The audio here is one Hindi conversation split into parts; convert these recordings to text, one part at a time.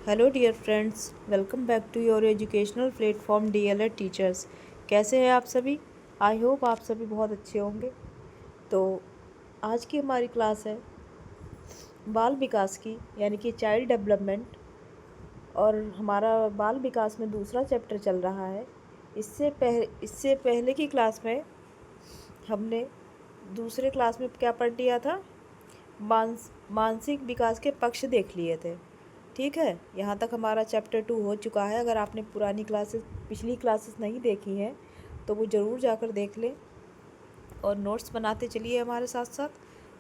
Hello dear friends, welcome back to your educational platform DElEd teachers. कैसे हैं आप सभी? आई होप आप सभी बहुत अच्छे होंगे। तो आज की हमारी क्लास है बाल विकास की, यानी कि चाइल्ड डेवलपमेंट। और हमारा बाल विकास में दूसरा चैप्टर चल रहा है। इससे पहले की क्लास में हमने दूसरे क्लास में क्या पढ़ लिया था? मानसिक विकास के पक्ष देख लिए थे। ठीक है, यहाँ तक हमारा चैप्टर 2 हो चुका है। अगर आपने पिछली क्लासेस नहीं देखी हैं तो वो ज़रूर जाकर देख लें और नोट्स बनाते चलिए हमारे साथ साथ।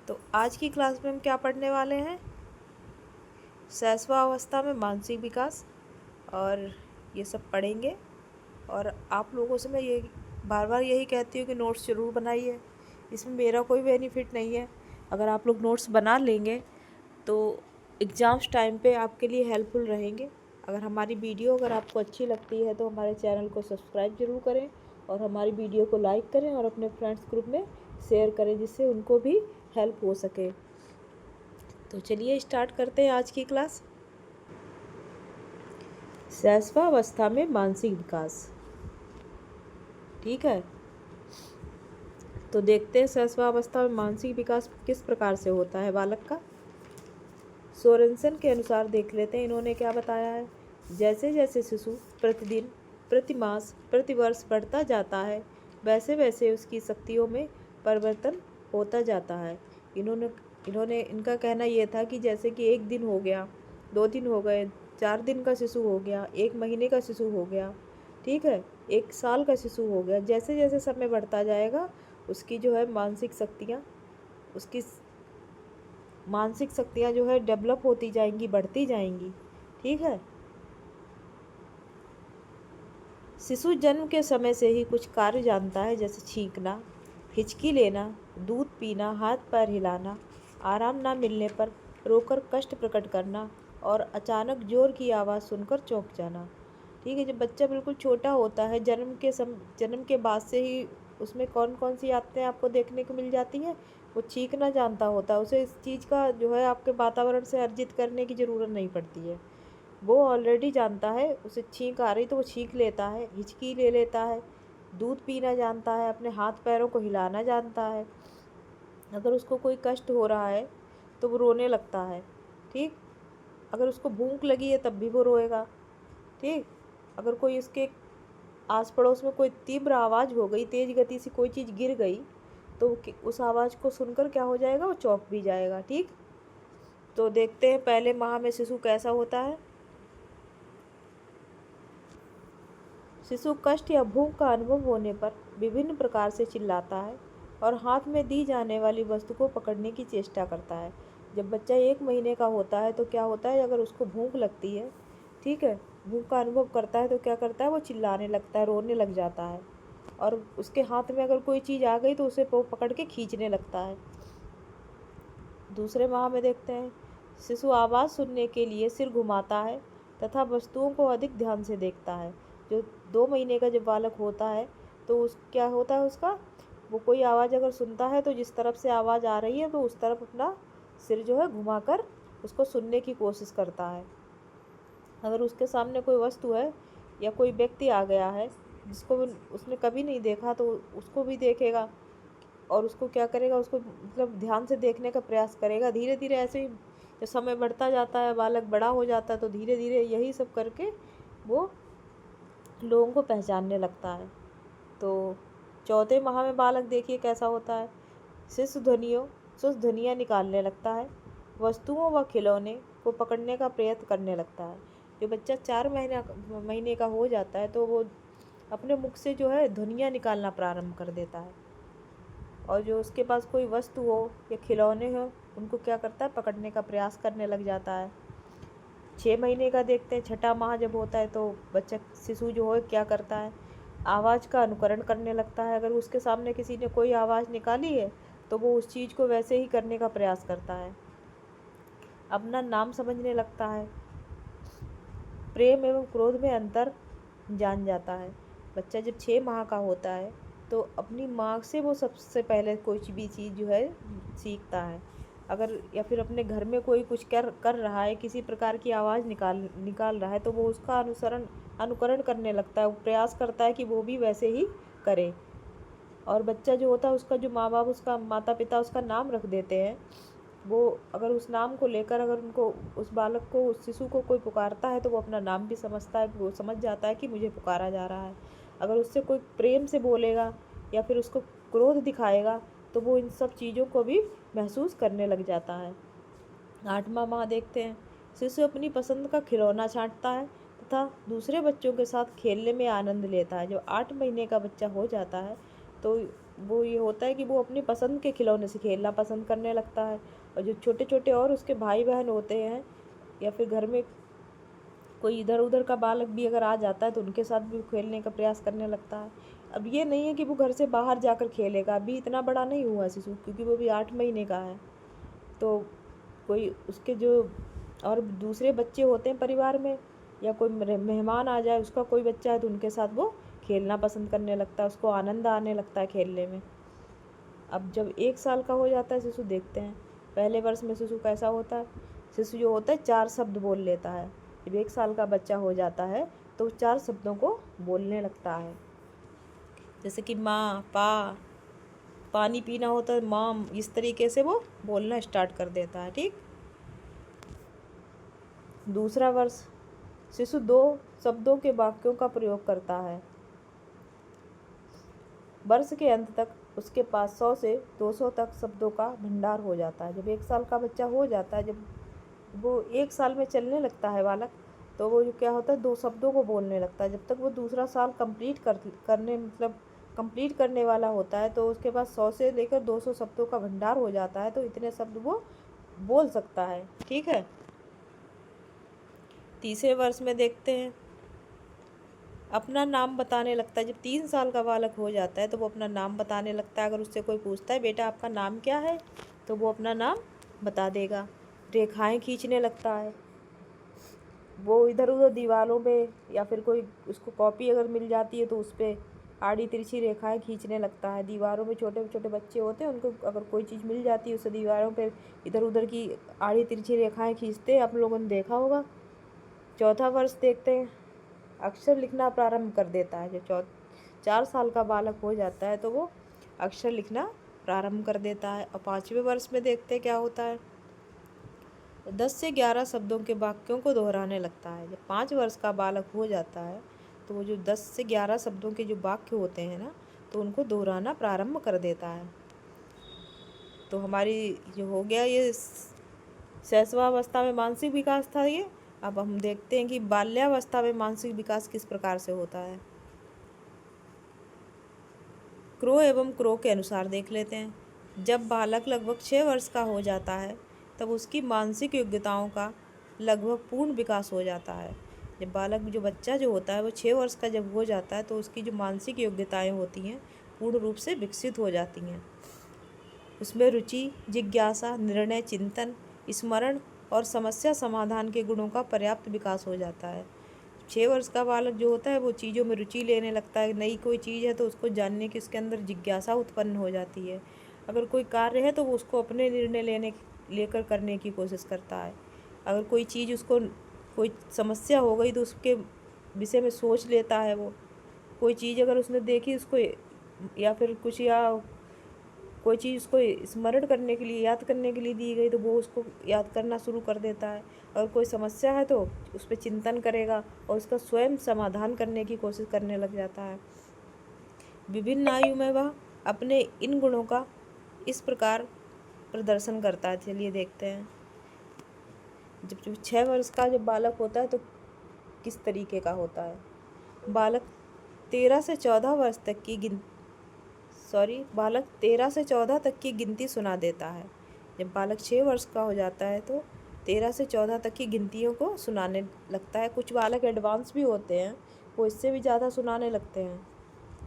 तो आज की क्लास में हम क्या पढ़ने वाले हैं? शैशवावस्था में मानसिक विकास, और ये सब पढ़ेंगे। और आप लोगों से मैं ये बार बार यही कहती हूँ कि नोट्स ज़रूर बनाइए। इसमें मेरा कोई बेनिफिट नहीं है। अगर आप लोग नोट्स बना लेंगे तो एग्ज़ाम्स टाइम पे आपके लिए हेल्पफुल रहेंगे। अगर आपको अच्छी लगती है तो हमारे चैनल को सब्सक्राइब ज़रूर करें और हमारी वीडियो को लाइक करें और अपने फ्रेंड्स ग्रुप में शेयर करें, जिससे उनको भी हेल्प हो सके। तो चलिए स्टार्ट करते हैं आज की क्लास। शैशवावस्था में मानसिक विकास। ठीक है, तो देखते हैं शैशवावस्था में मानसिक विकास किस प्रकार से होता है बालक का। सोरेनसन के अनुसार देख लेते हैं इन्होंने क्या बताया है। जैसे जैसे शिशु प्रतिदिन, प्रतिमास, प्रतिवर्ष बढ़ता जाता है, वैसे वैसे उसकी शक्तियों में परिवर्तन होता जाता है। इन्होंने इन्होंने इनका कहना ये था कि जैसे कि 1 दिन हो गया, 2 दिन हो गए, 4 दिन का शिशु हो गया, 1 महीने का शिशु हो गया, ठीक है, 1 साल का शिशु हो गया। जैसे जैसे समय बढ़ता जाएगा उसकी जो है उसकी मानसिक शक्तियाँ जो है डेवलप होती जाएंगी, बढ़ती जाएंगी। ठीक है, शिशु जन्म के समय से ही कुछ कार्य जानता है, जैसे छींकना, हिचकी लेना, दूध पीना, हाथ पैर हिलाना, आराम ना मिलने पर रोकर कष्ट प्रकट करना और अचानक जोर की आवाज़ सुनकर चौंक जाना। ठीक है, जब बच्चा बिल्कुल छोटा होता है, जन्म के बाद से ही उसमें कौन कौन सी आदतें आपको देखने को मिल जाती हैं। वो चीखना जानता होता है, उसे इस चीज़ का जो है आपके वातावरण से अर्जित करने की ज़रूरत नहीं पड़ती है। वो ऑलरेडी जानता है, उसे छींक आ रही तो वो छींक लेता है, हिचकी ले लेता है, दूध पीना जानता है, अपने हाथ पैरों को हिलाना जानता है। अगर उसको कोई कष्ट हो रहा है तो वो रोने लगता है। ठीक, अगर उसको भूख लगी है तब भी वो रोएगा। ठीक, अगर कोई उसके आस पड़ोस में कोई तीव्र आवाज़ हो गई, तेज़ गति से कोई चीज़ गिर गई, तो उस आवाज़ को सुनकर क्या हो जाएगा, वो चौंक भी जाएगा। ठीक, तो देखते हैं पहले माह में शिशु कैसा होता है। शिशु कष्ट या भूख का अनुभव होने पर विभिन्न प्रकार से चिल्लाता है और हाथ में दी जाने वाली वस्तु को पकड़ने की चेष्टा करता है। जब बच्चा 1 महीने का होता है तो क्या होता है, अगर उसको भूख लगती है, ठीक है, भूख का अनुभव करता है तो क्या करता है, वो चिल्लाने लगता है, रोने लग जाता है। और उसके हाथ में अगर कोई चीज़ आ गई तो उसे वो पकड़ के खींचने लगता है। दूसरे माह में देखते हैं, शिशु आवाज़ सुनने के लिए सिर घुमाता है तथा वस्तुओं को अधिक ध्यान से देखता है। जो 2 महीने का जब बालक होता है तो क्या होता है उसका, वो कोई आवाज़ अगर सुनता है तो जिस तरफ से आवाज़ आ रही है तो उस तरफ अपना सिर जो है घुमाकर उसको सुनने की कोशिश करता है। अगर उसके सामने कोई वस्तु है या कोई व्यक्ति आ गया है जिसको उसने कभी नहीं देखा तो उसको भी देखेगा और उसको क्या करेगा, उसको मतलब ध्यान से देखने का प्रयास करेगा। धीरे धीरे ऐसे ही जब समय बढ़ता जाता है, बालक बड़ा हो जाता है, तो धीरे धीरे यही सब करके वो लोगों को पहचानने लगता है। तो चौथे माह में बालक देखिए कैसा होता है। शुष्क ध्वनियाँ निकालने लगता है, वस्तुओं व खिलौने को पकड़ने का प्रयत्न करने लगता है। जो बच्चा 4 महीने का हो जाता है तो वो अपने मुख से जो है ध्वनियाँ निकालना प्रारंभ कर देता है, और जो उसके पास कोई वस्तु हो या खिलौने हो उनको क्या करता है, पकड़ने का प्रयास करने लग जाता है। 6 महीने का देखते हैं, छठा माह जब होता है तो शिशु जो है क्या करता है, आवाज़ का अनुकरण करने लगता है। अगर उसके सामने किसी ने कोई आवाज़ निकाली है तो वो उस चीज़ को वैसे ही करने का प्रयास करता है। अपना नाम समझने लगता है, प्रेम एवं क्रोध में अंतर जान जाता है। बच्चा जब 6 माह का होता है तो अपनी माँ से वो सबसे पहले कोई भी चीज़ जो है सीखता है। अगर या फिर अपने घर में कोई कुछ कर कर रहा है, किसी प्रकार की आवाज़ निकाल निकाल रहा है, तो वो उसका अनुकरण करने लगता है, वो प्रयास करता है कि वो भी वैसे ही करे। और बच्चा जो होता है उसका जो माँ बाप, उसका माता पिता उसका नाम रख देते हैं, वो अगर उस नाम को लेकर अगर उनको उस बालक को, उस शिशु को कोई पुकारता है, तो वो अपना नाम भी समझता है, वो समझ जाता है कि मुझे पुकारा जा रहा है। अगर उससे कोई प्रेम से बोलेगा या फिर उसको क्रोध दिखाएगा, तो वो इन सब चीज़ों को भी महसूस करने लग जाता है। 8वां माह देखते हैं, शिशु अपनी पसंद का खिलौना छांटता है तथा दूसरे बच्चों के साथ खेलने में आनंद लेता है। जब 8 महीने का बच्चा हो जाता है, तो वो ये होता है कि वो अपनी पसंद के खिलौने से खेलना पसंद करने लगता है। और जो छोटे छोटे और उसके भाई बहन होते हैं, या फिर घर में कोई इधर उधर का बालक भी अगर आ जाता है, तो उनके साथ भी खेलने का प्रयास करने लगता है। अब ये नहीं है कि वो घर से बाहर जाकर खेलेगा, अभी इतना बड़ा नहीं हुआ शिशु, क्योंकि वो भी 8 महीने का है। तो कोई उसके जो और दूसरे बच्चे होते हैं परिवार में, या कोई मेहमान आ जाए, उसका कोई बच्चा है, तो उनके साथ वो खेलना पसंद करने लगता है, उसको आनंद आने लगता है खेलने में। अब जब 1 साल का हो जाता है शिशु, देखते हैं पहले वर्ष में शिशु कैसा होता है। शिशु जो होता है 4 शब्द बोल लेता है। जब 1 साल का बच्चा हो जाता है, तो 4 शब्दों को बोलने लगता है, जैसे कि माँ, पानी पीना होता है माम, इस तरीके से वो बोलना स्टार्ट कर देता है। ठीक। दूसरा वर्ष, शिशु 2 शब्दों के वाक्यों का प्रयोग करता है। वर्ष के अंत तक उसके पास 100 से 200 तक शब्दों का भंडार हो जाता है। जब 1 साल का बच्चा हो जाता है, जब वो 1 साल में चलने लगता है बालक, तो वो जो क्या होता है 2 शब्दों को बोलने लगता है। जब तक वो दूसरा साल कंप्लीट करने वाला होता है, तो उसके पास 100 से लेकर 200 शब्दों का भंडार हो जाता है, तो इतने शब्द वो बोल सकता है। ठीक है। तीसरे वर्ष में देखते हैं, अपना नाम बताने लगता है। जब 3 साल का बालक हो जाता है, तो वो अपना नाम बताने लगता है। अगर उससे कोई पूछता है बेटा आपका नाम क्या है, तो वो अपना नाम बता देगा। रेखाएं खींचने लगता है, वो इधर उधर दीवारों पे, या फिर कोई उसको कॉपी अगर मिल जाती है, तो उस पर आड़ी तिरछी रेखाएं खींचने लगता है। दीवारों में छोटे छोटे बच्चे होते हैं, उनको अगर कोई चीज़ मिल जाती है, उससे दीवारों पे इधर उधर की आड़ी तिरछी रेखाएं खींचते हैं, आप लोगों ने देखा होगा। चौथा वर्ष देखते हैं, अक्षर लिखना प्रारंभ कर देता है। जब 4 साल का बालक हो जाता है, तो वो अक्षर लिखना प्रारंभ कर देता है। और 5वें वर्ष में देखते हैं क्या होता है, 10 से 11 शब्दों के वाक्यों को दोहराने लगता है। जब 5 वर्ष का बालक हो जाता है, तो वो जो 10 से 11 शब्दों के जो वाक्य होते हैं ना, तो उनको दोहराना प्रारंभ कर देता है। तो हमारी जो हो गया ये शैशवावस्था में मानसिक विकास था ये। अब हम देखते हैं कि बाल्यावस्था में मानसिक विकास किस प्रकार से होता है। क्रो एवं क्रो के अनुसार देख लेते हैं। जब बालक लगभग 6 वर्ष का हो जाता है, तब उसकी मानसिक योग्यताओं का लगभग पूर्ण विकास हो जाता है। जब बालक जो बच्चा जो होता है वो 6 वर्ष का जब हो जाता है, तो उसकी जो मानसिक योग्यताएं होती हैं पूर्ण रूप से विकसित हो जाती हैं। उसमें रुचि, जिज्ञासा, निर्णय, चिंतन, स्मरण और समस्या समाधान के गुणों का पर्याप्त विकास हो जाता है। 6 वर्ष का बालक जो होता है वो चीज़ों में रुचि लेने लगता है। नई कोई चीज़ है तो उसको जानने की उसके अंदर जिज्ञासा उत्पन्न हो जाती है। अगर कोई कार्य है तो वो उसको अपने निर्णय लेकर करने की कोशिश करता है। अगर कोई चीज़ उसको कोई समस्या हो गई, तो उसके विषय में सोच लेता है। वो कोई चीज़ अगर उसने देखी उसको, या फिर कुछ, या कोई चीज़ उसको स्मरण करने के लिए, याद करने के लिए दी गई, तो वो उसको याद करना शुरू कर देता है। अगर कोई समस्या है तो उस पर चिंतन करेगा और उसका स्वयं समाधान करने की कोशिश करने लग जाता है। विभिन्न आयु में वह अपने इन गुणों का इस प्रकार प्रदर्शन करता है। चलिए देखते हैं, जब 6 वर्ष का जब बालक होता है, तो किस तरीके का होता है। बालक 13 से 14 वर्ष तक की बालक 13 से 14 तक की गिनती सुना देता है। जब बालक 6 वर्ष का हो जाता है, तो 13 से 14 तक की गिनतियों को सुनाने लगता है। कुछ बालक एडवांस भी होते हैं, वो इससे भी ज़्यादा सुनाने लगते हैं,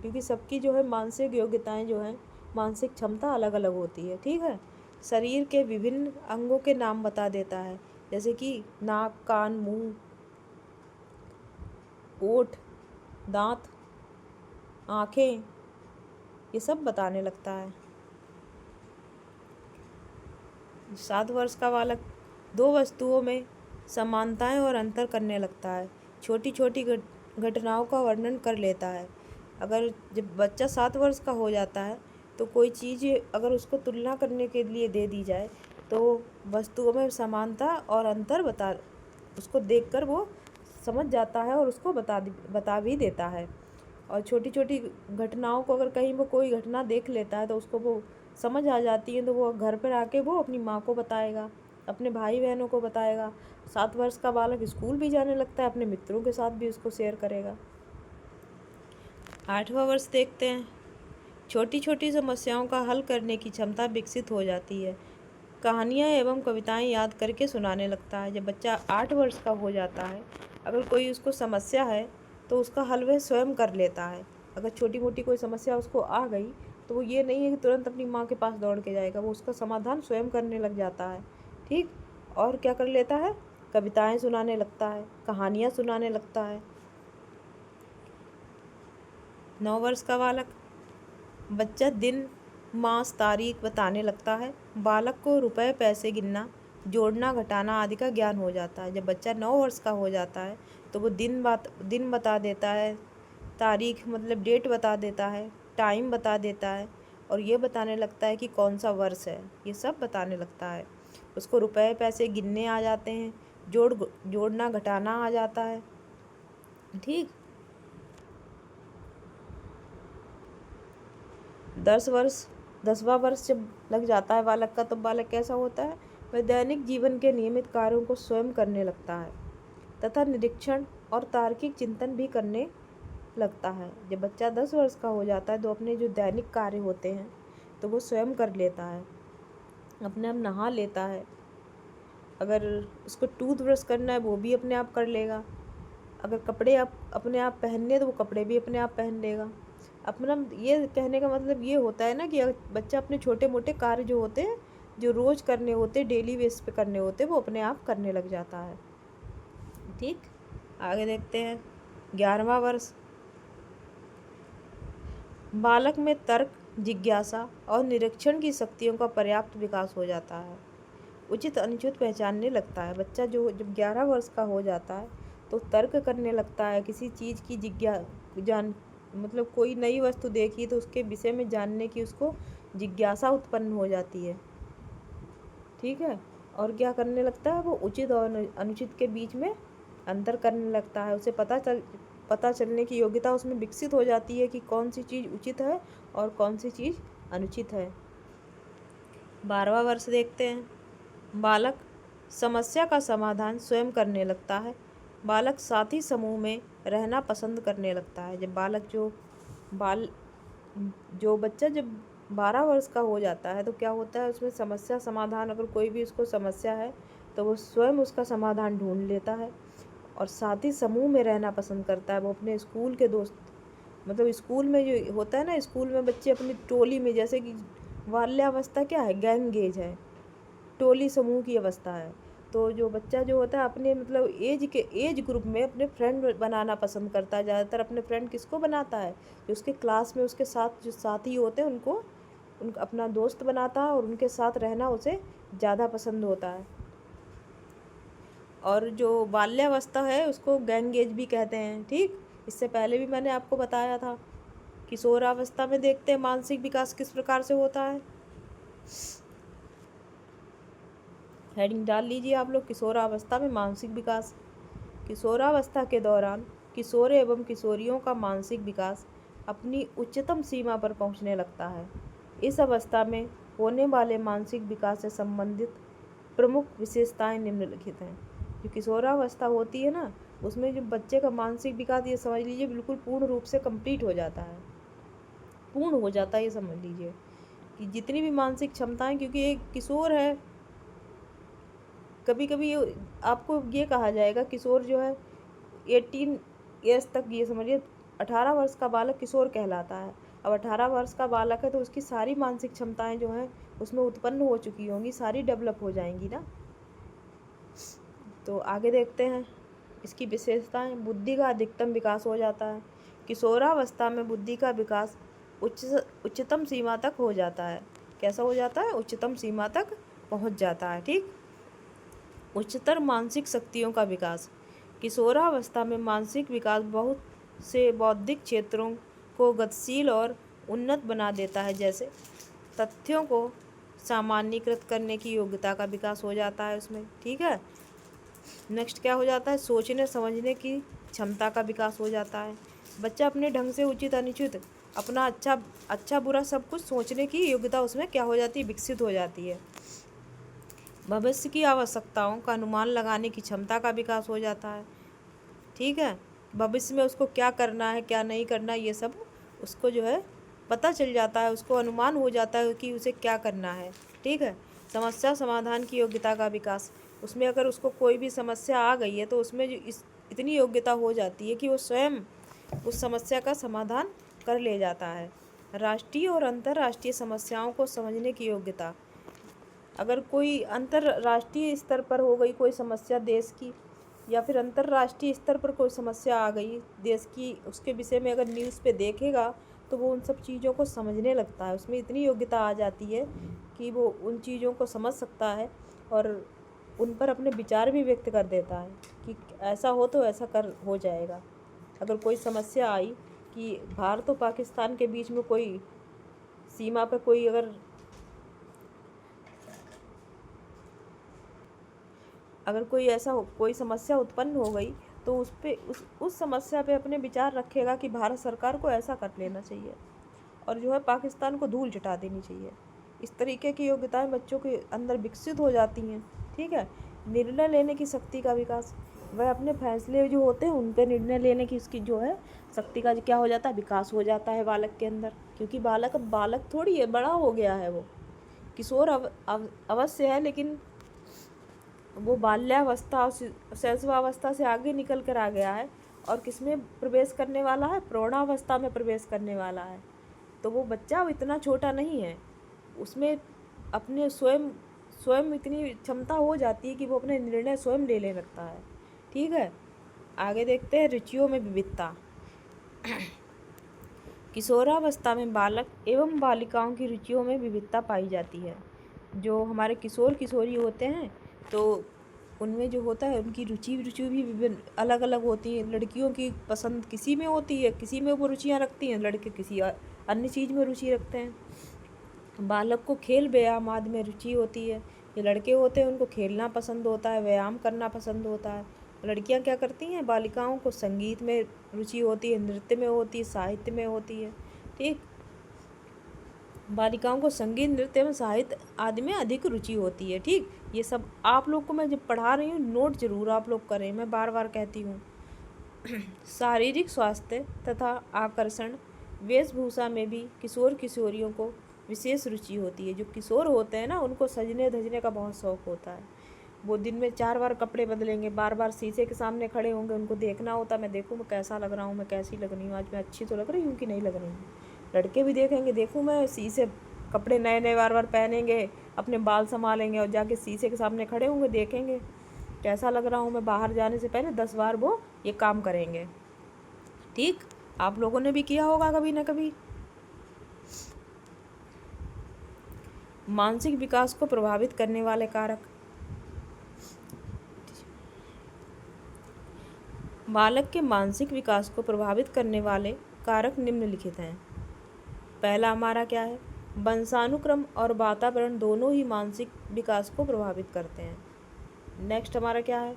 क्योंकि सबकी जो है मानसिक योग्यताएं जो हैं, मानसिक क्षमता अलग अलग होती है। ठीक है। शरीर के विभिन्न अंगों के नाम बता देता है, जैसे कि नाक, कान, मुंह, ओठ, दांत, आँखें, ये सब बताने लगता है। 7 वर्ष का बालक दो वस्तुओं में समानताएं और अंतर करने लगता है, छोटी छोटी घटनाओं का वर्णन कर लेता है। अगर जब बच्चा 7 वर्ष का हो जाता है तो कोई चीज़ अगर उसको तुलना करने के लिए दे दी जाए तो वस्तुओं में समानता और अंतर उसको देखकर वो समझ जाता है और उसको बता भी देता है। और छोटी छोटी घटनाओं को अगर कहीं वो कोई घटना देख लेता है तो उसको वो समझ आ जाती है, तो वो घर पर आके वो अपनी माँ को बताएगा, अपने भाई बहनों को बताएगा। 7 वर्ष का बालक स्कूल भी जाने लगता है, अपने मित्रों के साथ भी उसको शेयर करेगा। 8वां वर्ष देखते हैं। छोटी छोटी समस्याओं का हल करने की क्षमता विकसित हो जाती है, कहानियाँ एवं कविताएं याद करके सुनाने लगता है। जब बच्चा 8 वर्ष का हो जाता है, अगर कोई उसको समस्या है तो उसका हल वह स्वयं कर लेता है। अगर छोटी मोटी कोई समस्या उसको आ गई तो वो ये नहीं है कि तुरंत अपनी माँ के पास दौड़ के जाएगा, वो उसका समाधान स्वयं करने लग जाता है। ठीक। और क्या कर लेता है, कविताएं सुनाने लगता है, कहानियाँ सुनाने लगता है। 9 वर्ष का बालक बच्चा दिन मास तारीख बताने लगता है। बालक को रुपए पैसे गिनना, जोड़ना घटाना आदि का ज्ञान हो जाता है। जब बच्चा 9 वर्ष का हो जाता है तो वो दिन बता देता है, तारीख मतलब डेट बता देता है, टाइम बता देता है, और ये बताने लगता है कि कौन सा वर्ष है, ये सब बताने लगता है। उसको रुपए पैसे गिनने आ जाते हैं, जोड़ना घटाना आ जाता है। ठीक। 10वां वर्ष जब लग जाता है बालक का, तो बालक कैसा होता है, वह दैनिक जीवन के नियमित कार्यों को स्वयं करने लगता है तथा निरीक्षण और तार्किक चिंतन भी करने लगता है। जब बच्चा 10 वर्ष का हो जाता है तो अपने जो दैनिक कार्य होते हैं तो वो स्वयं कर लेता है, अपने आप नहा लेता है। अगर उसको टूथ ब्रश करना है वो भी अपने आप कर लेगा। अगर कपड़े अपने आप पहनने तो वो कपड़े भी अपने आप पहन लेगा। अपना ये कहने का मतलब ये होता है ना कि बच्चा अपने छोटे मोटे कार्य जो होते हैं, जो रोज़ करने होते, डेली बेस पे करने होते, वो अपने आप करने लग जाता है। ठीक। आगे देखते हैं। 11वां वर्ष। बालक में तर्क, जिज्ञासा और निरीक्षण की शक्तियों का पर्याप्त विकास हो जाता है, उचित अनुचित पहचानने लगता है। बच्चा जो जब 11 वर्ष का हो जाता है तो तर्क करने लगता है, किसी चीज़ की मतलब कोई नई वस्तु देखी तो उसके विषय में जानने की उसको जिज्ञासा उत्पन्न हो जाती है। ठीक है। और क्या करने लगता है, वो उचित और अनुचित के बीच में अंतर करने लगता है। उसे पता चलने की योग्यता उसमें विकसित हो जाती है कि कौन सी चीज़ उचित है और कौन सी चीज़ अनुचित है। 12वां वर्ष देखते हैं। बालक समस्या का समाधान स्वयं करने लगता है। बालक साथी समूह में रहना पसंद करने लगता है। जब जो बच्चा जब 12 वर्ष का हो जाता है तो क्या होता है, उसमें समस्या समाधान, अगर कोई भी उसको समस्या है तो वो स्वयं उसका समाधान ढूंढ लेता है और साथी समूह में रहना पसंद करता है। वो अपने स्कूल के दोस्त, मतलब स्कूल में जो होता है ना, स्कूल में बच्चे अपनी टोली में, जैसे कि बाल्यावस्था क्या है, गैंगेज है, टोली समूह की अवस्था है। तो जो बच्चा जो होता है अपने मतलब एज ग्रुप में अपने फ्रेंड बनाना पसंद करता है। ज़्यादातर अपने फ्रेंड किसको बनाता है, जो उसके क्लास में उसके साथ जो साथी होते हैं उनको अपना दोस्त बनाता है और उनके साथ रहना उसे ज़्यादा पसंद होता है। और जो बाल्यावस्था है उसको गैंगेज भी कहते हैं। ठीक। इससे पहले भी मैंने आपको बताया था। किशोरावस्था में देखते हैं मानसिक विकास किस प्रकार से होता है। हेडिंग डाल लीजिए आप लोग, किशोरावस्था में मानसिक विकास। किशोरावस्था के दौरान किशोर एवं किशोरियों का मानसिक विकास अपनी उच्चतम सीमा पर पहुंचने लगता है। इस अवस्था में होने वाले मानसिक विकास से संबंधित प्रमुख विशेषताएं निम्नलिखित हैं। जो किशोरावस्था होती है ना, उसमें जो बच्चे का मानसिक विकास, ये समझ लीजिए बिल्कुल पूर्ण रूप से कंप्लीट हो जाता है, पूर्ण हो जाता है। ये समझ लीजिए कि जितनी भी मानसिक क्षमताएं, क्योंकि एक किशोर है, कभी कभी आपको ये कहा जाएगा किशोर जो है 18 ईयर्स तक, ये समझिए 18 वर्ष का बालक किशोर कहलाता है। अब 18 वर्ष का बालक है तो उसकी सारी मानसिक क्षमताएं जो हैं उसमें उत्पन्न हो चुकी होंगी, सारी डेवलप हो जाएंगी ना। तो आगे देखते हैं इसकी विशेषताएं। बुद्धि का अधिकतम विकास हो जाता है। किशोरावस्था में बुद्धि का विकास उच्चतम सीमा तक हो जाता है। कैसा हो जाता है, उच्चतम सीमा तक पहुंच जाता है। ठीक। उच्चतर मानसिक शक्तियों का विकास। किशोरावस्था में मानसिक विकास बहुत से बौद्धिक क्षेत्रों को गतिशील और उन्नत बना देता है, जैसे तथ्यों को सामान्यीकृत करने की योग्यता का विकास हो जाता है उसमें। ठीक है। नेक्स्ट क्या हो जाता है, सोचने समझने की क्षमता का विकास हो जाता है। बच्चा अपने ढंग से उचित अनुचित अपना अच्छा बुरा सब कुछ सोचने की योग्यता उसमें क्या हो जाती है, विकसित हो जाती है। भविष्य की आवश्यकताओं का अनुमान लगाने की क्षमता का विकास हो जाता है। ठीक है। भविष्य में उसको क्या करना है क्या नहीं करना ये सब उसको जो है पता चल जाता है, उसको अनुमान हो जाता है कि उसे क्या करना है। ठीक है। समस्या समाधान की योग्यता का विकास। उसमें अगर उसको कोई भी समस्या आ गई है तो उसमें जो इतनी योग्यता हो जाती है कि वो स्वयं उस समस्या का समाधान कर ले जाता है। राष्ट्रीय और अंतर्राष्ट्रीय समस्याओं को समझने की योग्यता। अगर कोई अंतर्राष्ट्रीय स्तर पर हो गई कोई समस्या देश की, या फिर अंतर्राष्ट्रीय स्तर पर कोई समस्या आ गई देश की, उसके विषय में अगर न्यूज़ पे देखेगा तो वो उन सब चीज़ों को समझने लगता है। उसमें इतनी योग्यता आ जाती है कि वो उन चीज़ों को समझ सकता है और उन पर अपने विचार भी व्यक्त कर देता है कि ऐसा हो तो ऐसा कर हो जाएगा। अगर कोई समस्या आई कि भारत और पाकिस्तान के बीच में कोई सीमा पर अगर कोई ऐसा कोई समस्या उत्पन्न हो गई तो उस समस्या पे अपने विचार रखेगा कि भारत सरकार को ऐसा कर लेना चाहिए और जो है पाकिस्तान को धूल चटा देनी चाहिए। इस तरीके की योग्यताएं बच्चों के अंदर विकसित हो जाती हैं। ठीक है। निर्णय लेने की शक्ति का विकास। वह अपने फैसले जो होते हैं उन पर निर्णय लेने की उसकी जो है शक्ति का क्या हो जाता है, विकास हो जाता है बालक के अंदर। क्योंकि बालक अब बालक थोड़ी है, बड़ा हो गया है, वो किशोर अवश्य है लेकिन वो बाल्यावस्था और शैशवावस्था से आगे निकल कर आ गया है और किसमें प्रवेश करने वाला है, प्रौढ़ावस्था में प्रवेश करने वाला है। तो वो बच्चा इतना छोटा नहीं है, उसमें अपने स्वयं इतनी क्षमता हो जाती है कि वो अपने निर्णय स्वयं ले लगता है। ठीक है। आगे देखते हैं रुचियों में विविधता। किशोरावस्था में बालक एवं बालिकाओं की रुचियों में विविधता पाई जाती है। जो हमारे किशोर किशोरी होते हैं तो उनमें जो होता है उनकी रुचि भी विभिन्न अलग अलग होती है। लड़कियों की पसंद किसी में होती है, किसी में वो रुचियाँ रखती हैं, लड़के किसी अन्य चीज़ में रुचि रखते हैं। बालक को खेल व्यायाम आदि में रुचि होती है। ये लड़के होते हैं उनको खेलना पसंद होता है, व्यायाम करना पसंद होता है। लड़कियां क्या करती हैं, बालिकाओं को संगीत में रुचि होती है, नृत्य में होती है, साहित्य में होती है। ठीक। बालिकाओं को संगीत नृत्य एवं साहित्य आदि में अधिक रुचि होती है। ठीक। ये सब आप लोग को मैं जब पढ़ा रही हूँ नोट जरूर आप लोग करें, मैं बार बार कहती हूँ। शारीरिक स्वास्थ्य तथा आकर्षण वेशभूषा में भी किशोर किशोरियों को विशेष रुचि होती है। जो किशोर होते हैं ना उनको सजने धजने का बहुत शौक होता है। वो दिन में 4 बार कपड़े बदलेंगे, बार बार शीशे के सामने खड़े होंगे, उनको देखना होता है मैं देखूँ मैं कैसा लग रहा हूँ, मैं कैसी लग रही हूँ, आज मैं अच्छी तो लग रही हूँ कि नहीं लग रही हूँ। लड़के भी देखेंगे, देखूँ मैं शीशे कपड़े नए नए बार बार पहनेंगे, अपने बाल संभालेंगे और जाके शीशे के सामने खड़े होंगे, देखेंगे कैसा लग रहा हूँ मैं। बाहर जाने से पहले 10 बार वो ये काम करेंगे। ठीक। आप लोगों ने भी किया होगा कभी ना कभी। मानसिक विकास को प्रभावित करने वाले कारक। बालक के मानसिक विकास को प्रभावित करने वाले कारक निम्नलिखित हैं। पहला हमारा क्या है, वंशानुक्रम और वातावरण दोनों ही मानसिक विकास को प्रभावित करते हैं। नेक्स्ट हमारा क्या है,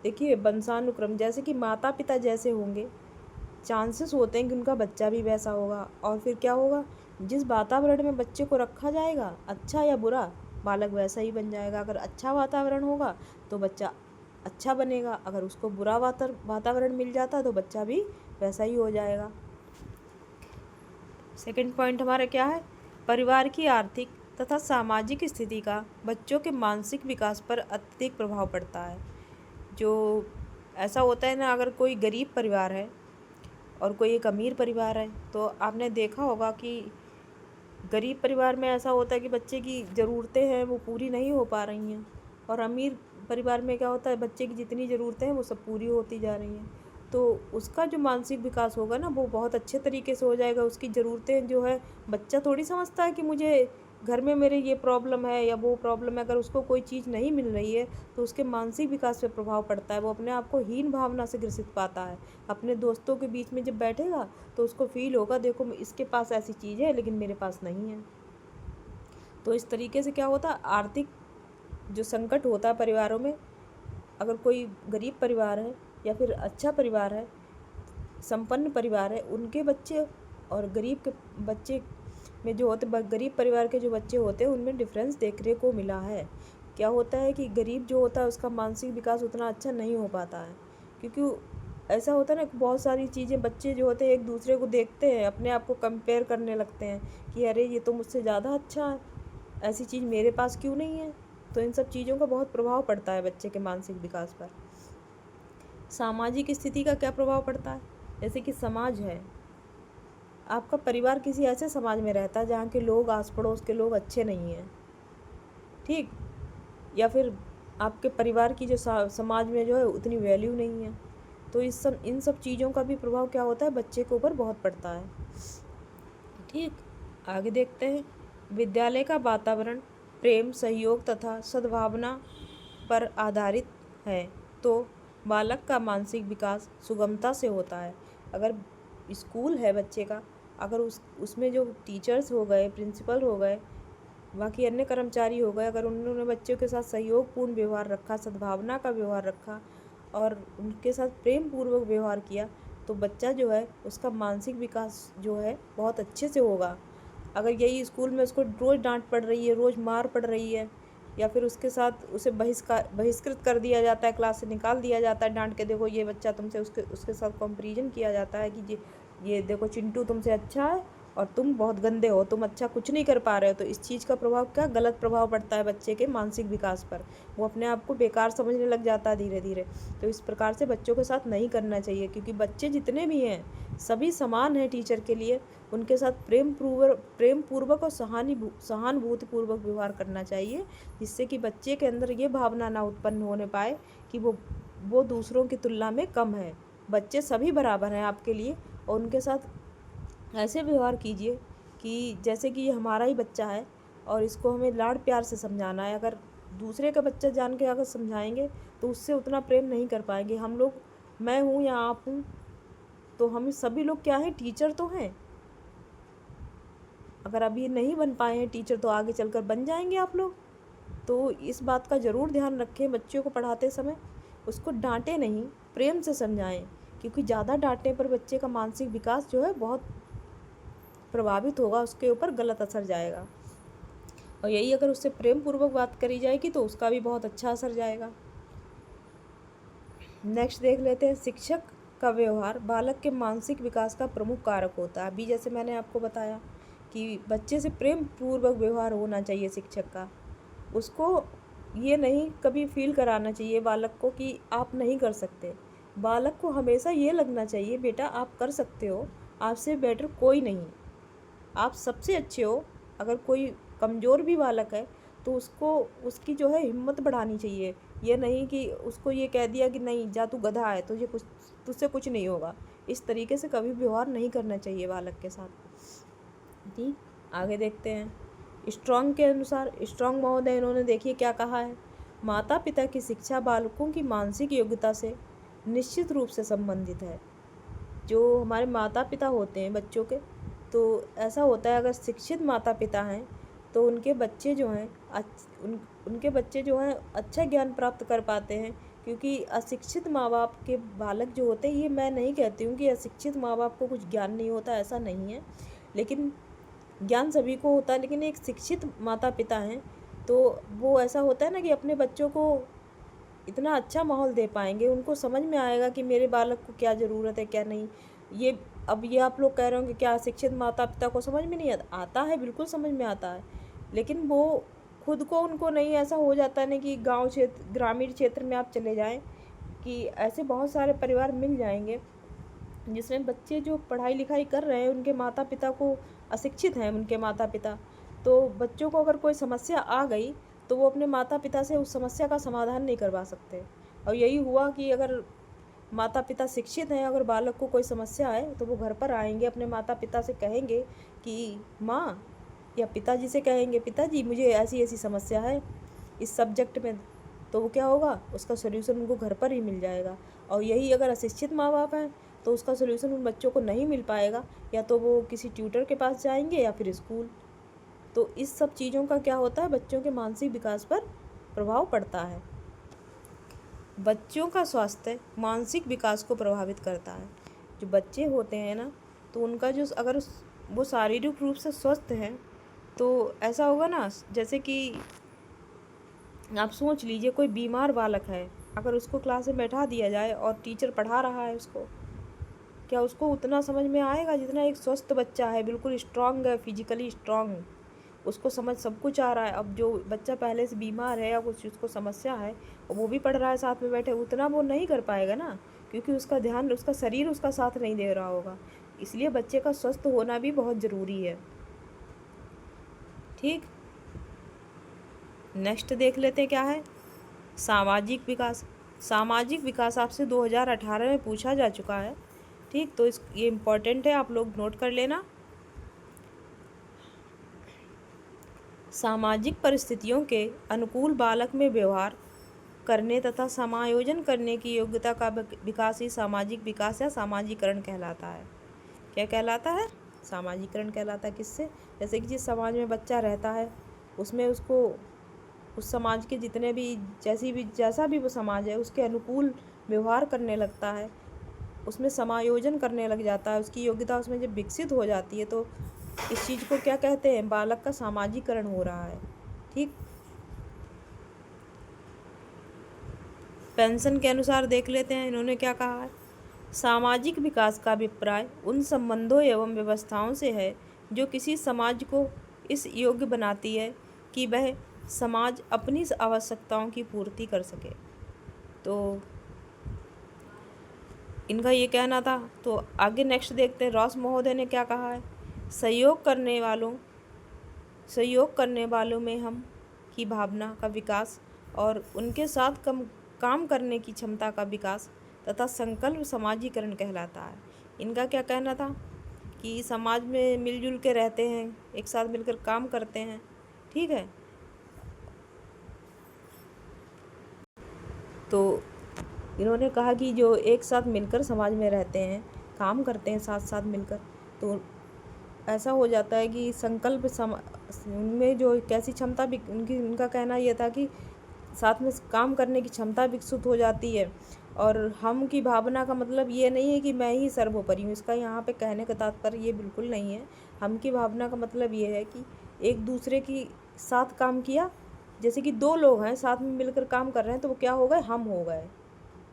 देखिए वंशानुक्रम, जैसे कि माता पिता जैसे होंगे चांसेस होते हैं कि उनका बच्चा भी वैसा होगा। और फिर क्या होगा, जिस वातावरण में बच्चे को रखा जाएगा अच्छा या बुरा, बालक वैसा ही बन जाएगा। अगर अच्छा वातावरण होगा तो बच्चा अच्छा बनेगा, अगर उसको बुरा वातावरण मिल जाता तो बच्चा भी वैसा ही हो जाएगा। सेकंड पॉइंट हमारा क्या है, परिवार की आर्थिक तथा सामाजिक स्थिति का बच्चों के मानसिक विकास पर अत्यधिक प्रभाव पड़ता है। जो ऐसा होता है ना, अगर कोई गरीब परिवार है और कोई एक अमीर परिवार है तो आपने देखा होगा कि गरीब परिवार में ऐसा होता है कि बच्चे की ज़रूरतें हैं वो पूरी नहीं हो पा रही हैं, और अमीर परिवार में क्या होता है बच्चे की जितनी ज़रूरतें हैं वो सब पूरी होती जा रही हैं। तो उसका जो मानसिक विकास होगा ना वो बहुत अच्छे तरीके से हो जाएगा। उसकी ज़रूरतें जो है, बच्चा थोड़ी समझता है कि मुझे घर में मेरे ये प्रॉब्लम है या वो प्रॉब्लम है। अगर उसको कोई चीज़ नहीं मिल रही है तो उसके मानसिक विकास पे प्रभाव पड़ता है। वो अपने आप को हीन भावना से ग्रसित पाता है। अपने दोस्तों के बीच में जब बैठेगा तो उसको फील होगा, देखो इसके पास ऐसी चीज़ है लेकिन मेरे पास नहीं है। तो इस तरीके से क्या होता है, आर्थिक जो संकट होता है परिवारों में, अगर कोई गरीब परिवार है या फिर अच्छा परिवार है, संपन्न परिवार है, उनके बच्चे और गरीब के बच्चे में जो होते, गरीब परिवार के जो बच्चे होते हैं उनमें डिफरेंस देखने को मिला है। क्या होता है कि गरीब जो होता है उसका मानसिक विकास उतना अच्छा नहीं हो पाता है, क्योंकि ऐसा होता है ना, बहुत सारी चीज़ें बच्चे जो होते हैं एक दूसरे को देखते हैं, अपने आप को कंपेयर करने लगते हैं कि अरे ये तो मुझसे ज़्यादा अच्छा है, ऐसी चीज़ मेरे पास क्यों नहीं है। तो इन सब चीज़ों का बहुत प्रभाव पड़ता है बच्चे के मानसिक विकास पर। सामाजिक स्थिति का क्या प्रभाव पड़ता है, जैसे कि समाज है, आपका परिवार किसी ऐसे समाज में रहता है जहाँ के लोग, आस पड़ोस के लोग अच्छे नहीं हैं, ठीक, या फिर आपके परिवार की जो समाज में जो है उतनी वैल्यू नहीं है। तो इन सब चीज़ों का भी प्रभाव क्या होता है, बच्चे के ऊपर बहुत पड़ता है। ठीक, आगे देखते हैं। विद्यालय का वातावरण प्रेम, सहयोग तथा सद्भावना पर आधारित है तो बालक का मानसिक विकास सुगमता से होता है। अगर स्कूल है बच्चे का, अगर उसमें जो टीचर्स हो गए, प्रिंसिपल हो गए, बाकी अन्य कर्मचारी हो गए, अगर उन्होंने बच्चों के साथ सहयोगपूर्ण व्यवहार रखा, सद्भावना का व्यवहार रखा और उनके साथ प्रेम पूर्वक व्यवहार किया, तो बच्चा जो है उसका मानसिक विकास जो है बहुत अच्छे से होगा। अगर यही स्कूल में उसको रोज़ डांट पड़ रही है, रोज़ मार पड़ रही है, या फिर उसके साथ उसे बहिष्कृत कर दिया जाता है, क्लास से निकाल दिया जाता है डांट के, देखो ये बच्चा तुमसे, उसके साथ कंपैरिजन किया जाता है कि ये देखो चिंटू तुमसे अच्छा है और तुम बहुत गंदे हो, तुम अच्छा कुछ नहीं कर पा रहे हो, तो इस चीज़ का प्रभाव क्या, गलत प्रभाव पड़ता है बच्चे के मानसिक विकास पर। वो अपने आप को बेकार समझने लग जाता है धीरे धीरे। तो इस प्रकार से बच्चों के साथ नहीं करना चाहिए, क्योंकि बच्चे जितने भी हैं सभी समान हैं टीचर के लिए। उनके साथ प्रेम पूर्वक और सहानुभूतिपूर्वक व्यवहार करना चाहिए, जिससे कि बच्चे के अंदर ये भावना ना उत्पन्न होने पाए कि वो दूसरों की तुलना में कम है। बच्चे सभी बराबर हैं आपके लिए, और उनके साथ ऐसे व्यवहार कीजिए कि जैसे कि ये हमारा ही बच्चा है और इसको हमें लाड प्यार से समझाना है। अगर दूसरे का बच्चा जान के अगर समझाएंगे तो उससे उतना प्रेम नहीं कर पाएंगे। हम लोग, मैं हूँ या आप हूँ, तो हम सभी लोग क्या हैं, टीचर तो हैं। अगर अभी नहीं बन पाए हैं टीचर तो आगे चलकर बन जाएंगे आप लोग। तो इस बात का ज़रूर ध्यान रखें, बच्चों को पढ़ाते समय उसको डांटे नहीं, प्रेम से समझाएं, क्योंकि ज़्यादा डांटने पर बच्चे का मानसिक विकास जो है बहुत प्रभावित होगा, उसके ऊपर गलत असर जाएगा। और यही अगर उससे प्रेम पूर्वक बात करी जाएगी तो उसका भी बहुत अच्छा असर जाएगा। नेक्स्ट देख लेते हैं, शिक्षक का व्यवहार बालक के मानसिक विकास का प्रमुख कारक होता है। अभी जैसे मैंने आपको बताया कि बच्चे से प्रेम पूर्वक व्यवहार होना चाहिए शिक्षक का। उसको ये नहीं कभी फील कराना चाहिए बालक को कि आप नहीं कर सकते। बालक को हमेशा ये लगना चाहिए, बेटा आप कर सकते हो, आपसे बेटर कोई नहीं, आप सबसे अच्छे हो। अगर कोई कमज़ोर भी बालक है तो उसको, उसकी जो है हिम्मत बढ़ानी चाहिए। ये नहीं कि उसको ये कह दिया कि नहीं जा तू गधा है, तुझसे कुछ नहीं होगा। इस तरीके से कभी व्यवहार नहीं करना चाहिए बालक के साथ। ठीक, आगे देखते हैं। स्ट्रॉन्ग के अनुसार, स्ट्रॉन्ग महोदय इन्होंने देखिए क्या कहा है, माता पिता की शिक्षा बालकों की मानसिक योग्यता से निश्चित रूप से संबंधित है। जो हमारे माता पिता होते हैं बच्चों के, तो ऐसा होता है अगर शिक्षित माता पिता हैं तो उनके बच्चे जो हैं उनके बच्चे जो हैं अच्छा ज्ञान प्राप्त कर पाते हैं। क्योंकि अशिक्षित माँ बाप के बालक जो होते हैं, ये मैं नहीं कहती हूँ कि अशिक्षित माँ बाप को कुछ ज्ञान नहीं होता, ऐसा नहीं है, लेकिन ज्ञान सभी को होता है। लेकिन एक शिक्षित माता पिता हैं तो वो ऐसा होता है ना कि अपने बच्चों को इतना अच्छा माहौल दे पाएंगे, उनको समझ में आएगा कि मेरे बालक को क्या ज़रूरत है क्या नहीं। ये अब ये आप लोग कह रहे होंगे क्या शिक्षित माता पिता को समझ में नहीं आता है, बिल्कुल समझ में आता है, लेकिन वो खुद को, उनको नहीं, ऐसा हो जाता है ना कि गांव क्षेत्र, ग्रामीण क्षेत्र में आप चले जाएं कि ऐसे बहुत सारे परिवार मिल जाएंगे जिसमें बच्चे जो पढ़ाई लिखाई कर रहे हैं उनके माता पिता को अशिक्षित हैं उनके माता पिता, तो बच्चों को अगर कोई समस्या आ गई तो वो अपने माता पिता से उस समस्या का समाधान नहीं करवा सकते। और यही हुआ कि अगर माता पिता शिक्षित हैं, अगर बालक को कोई समस्या है तो वो घर पर आएंगे, अपने माता पिता से कहेंगे कि माँ, या पिताजी से कहेंगे पिताजी मुझे ऐसी ऐसी समस्या है इस सब्जेक्ट में, तो वो क्या होगा, उसका सोल्यूशन उनको घर पर ही मिल जाएगा। और यही अगर अशिक्षित माँ बाप हैं तो उसका सोल्यूशन उन बच्चों को नहीं मिल पाएगा, या तो वो किसी ट्यूटर के पास जाएंगे या फिर स्कूल। तो इस सब चीज़ों का क्या होता है, बच्चों के मानसिक विकास पर प्रभाव पड़ता है। बच्चों का स्वास्थ्य मानसिक विकास को प्रभावित करता है। जो बच्चे होते हैं ना, तो उनका जो अगर वो शारीरिक रूप से स्वस्थ हैं तो ऐसा होगा ना, जैसे कि आप सोच लीजिए कोई बीमार बालक है, अगर उसको क्लास में बैठा दिया जाए और टीचर पढ़ा रहा है उसको, क्या उसको उतना समझ में आएगा जितना एक स्वस्थ बच्चा है, बिल्कुल स्ट्रांग है, फिजिकली स्ट्रांग, उसको समझ सब कुछ आ रहा है। अब जो बच्चा पहले से बीमार है या कुछ उसको समस्या है और वो भी पढ़ रहा है साथ में बैठे, उतना वो नहीं कर पाएगा ना, क्योंकि उसका ध्यान, उसका शरीर उसका साथ नहीं दे रहा होगा। इसलिए बच्चे का स्वस्थ होना भी बहुत ज़रूरी है। ठीक, नेक्स्ट देख लेते हैं क्या है, सामाजिक विकास। सामाजिक विकास आपसे 2018 में पूछा जा चुका है। ठीक, तो ये इम्पोर्टेंट है, आप लोग नोट कर लेना। सामाजिक परिस्थितियों के अनुकूल बालक में व्यवहार करने तथा समायोजन करने की योग्यता का विकास ही सामाजिक विकास या सामाजिकरण कहलाता है। क्या कहलाता है, सामाजिकरण कहलाता है। किससे, जैसे कि जिस समाज में बच्चा रहता है उसमें उसको उस समाज के जितने भी जैसा भी वो समाज है उसके अनुकूल व्यवहार करने लगता है, उसमें समायोजन करने लग जाता है, उसकी योग्यता उसमें जब विकसित हो जाती है तो इस चीज़ को क्या कहते हैं, बालक का सामाजिकरण हो रहा है। ठीक, पेंशन के अनुसार देख लेते हैं इन्होंने क्या कहा है। सामाजिक विकास का अभिप्राय उन संबंधों एवं व्यवस्थाओं से है जो किसी समाज को इस योग्य बनाती है कि वह समाज अपनी आवश्यकताओं की पूर्ति कर सके। तो इनका ये कहना था। तो आगे नेक्स्ट देखते हैं, रॉस महोदय ने क्या कहा है। सहयोग करने वालों में हम की भावना का विकास और उनके साथ काम करने की क्षमता का विकास तथा संकल्प समाजीकरण कहलाता है। इनका क्या कहना था कि समाज में मिलजुल के रहते हैं, एक साथ मिलकर काम करते हैं। ठीक है, तो इन्होंने कहा कि जो एक साथ मिलकर समाज में रहते हैं, काम करते हैं साथ साथ मिलकर, तो ऐसा हो जाता है कि संकल्प उनमें जो कैसी क्षमता भी उनका कहना यह था कि साथ में काम करने की क्षमता विकसित हो जाती है। और हम की भावना का मतलब ये नहीं है कि मैं ही सर्वोपरि हूँ, इसका यहाँ पे कहने का तात्पर्य ये बिल्कुल नहीं है। हम की भावना का मतलब ये है कि एक दूसरे की साथ काम किया, जैसे कि दो लोग हैं साथ में मिलकर काम कर रहे हैं तो वो क्या हो गए, हम हो गए,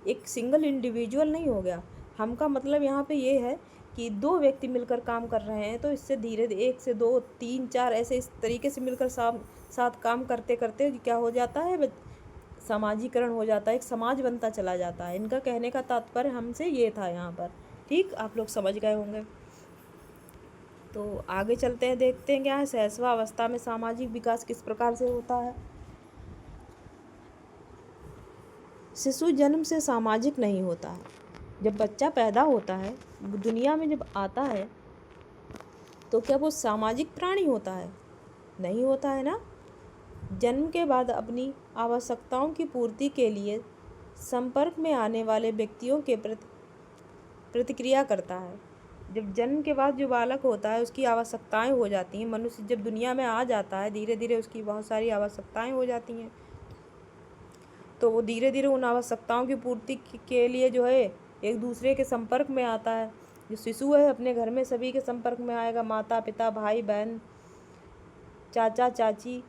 एक सिंगल इंडिविजुअल नहीं हो गया। हम का मतलब यहाँ पे ये है कि दो व्यक्ति मिलकर काम कर रहे हैं तो इससे धीरे धीरे 1 से 2 3 4 ऐसे इस तरीके से मिलकर साथ काम करते करते क्या हो जाता है, समाजीकरण हो जाता है, एक समाज बनता चला जाता है। इनका कहने का तात्पर्य हमसे ये था यहाँ पर। ठीक, आप लोग समझ गए होंगे। तो आगे चलते हैं, देखते हैं क्या है, शैशवावस्था में सामाजिक विकास किस प्रकार से होता है। शिशु जन्म से सामाजिक नहीं होता है। जब बच्चा पैदा होता है, दुनिया में जब आता है, तो क्या वो सामाजिक प्राणी होता है, नहीं होता है ना। जन्म के बाद अपनी आवश्यकताओं की पूर्ति के लिए संपर्क में आने वाले व्यक्तियों के प्रति प्रतिक्रिया करता है। जब जन्म के बाद जो बालक होता है उसकी आवश्यकताएं हो जाती हैं, मनुष्य जब दुनिया में आ जाता है धीरे धीरे उसकी बहुत सारी आवश्यकताएं हो जाती हैं, तो वो धीरे धीरे उन आवश्यकताओं की पूर्ति के लिए जो है एक दूसरे के संपर्क में आता है। जो शिशु है अपने घर में सभी के संपर्क में आएगा, माता पिता, भाई बहन, चाचा चाची,